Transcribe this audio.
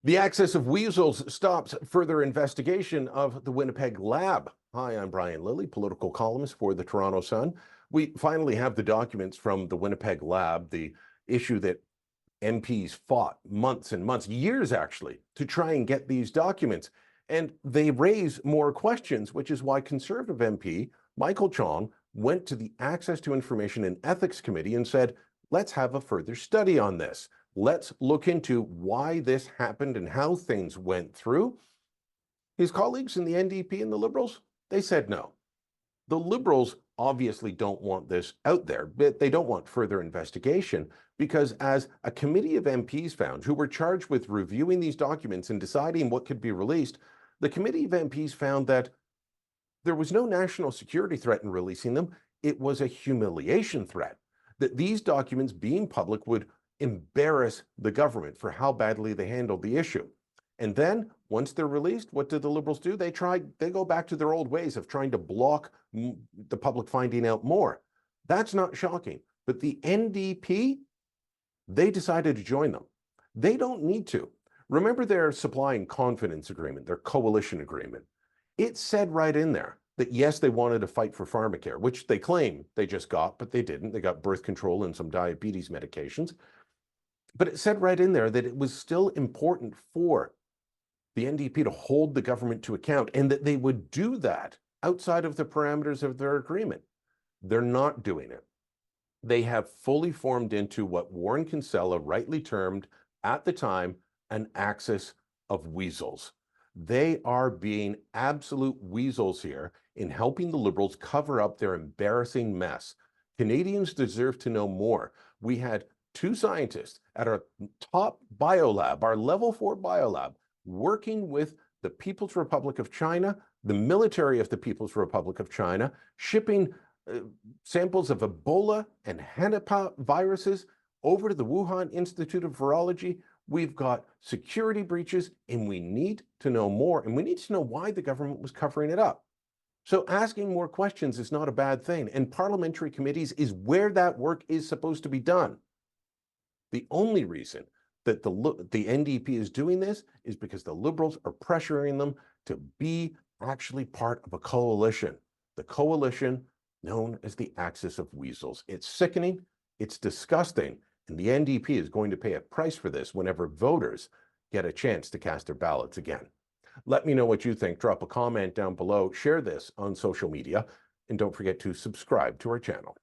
The access of Weasels stops further investigation of the Winnipeg lab. Hi, I'm Brian Lilley, political columnist for the Toronto Sun. We finally have the documents from the Winnipeg lab, the issue that MPs fought months and months, years actually, to try and get these documents. And they raise more questions, which is why Conservative MP Michael Chong went to the Access to Information and Ethics Committee and said, let's have a further study on this. Let's look into why this happened and how things went through. His colleagues in the NDP and the Liberals, they said no. The Liberals obviously don't want this out there, but they don't want further investigation because, as a committee of MPs found who were charged with reviewing these documents and deciding what could be released, the committee of MPs found that there was no national security threat in releasing them. It was a humiliation threat, that these documents being public would embarrass the government for how badly they handled the issue. And then once they're released, what did the Liberals do? They go back to their old ways of trying to block the public finding out more. That's not shocking. But the NDP, they decided to join them. They don't need to. Remember their supply and confidence agreement, their coalition agreement. It said right in there that yes, they wanted to fight for pharmacare, which they claim they just got, but they didn't. They got birth control and some diabetes medications. But it said right in there that it was still important for the NDP to hold the government to account and that they would do that outside of the parameters of their agreement. They're not doing it. They have fully formed into what Warren Kinsella rightly termed at the time an axis of weasels. They are being absolute weasels here in helping the Liberals cover up their embarrassing mess. Canadians deserve to know more. We had two scientists at our top biolab, our level 4 biolab, working with the People's Republic of China, the military of the People's Republic of China, shipping samples of Ebola and Hanapa viruses over to the Wuhan Institute of Virology. We've got security breaches, and we need to know more, and we need to know why the government was covering it up. So asking more questions is not a bad thing, and parliamentary committees is where that work is supposed to be done. The only reason that the NDP is doing this is because the Liberals are pressuring them to be actually part of a coalition. The coalition known as the Axis of Weasels. It's sickening, it's disgusting, and the NDP is going to pay a price for this whenever voters get a chance to cast their ballots again. Let me know what you think. Drop a comment down below, share this on social media, and don't forget to subscribe to our channel.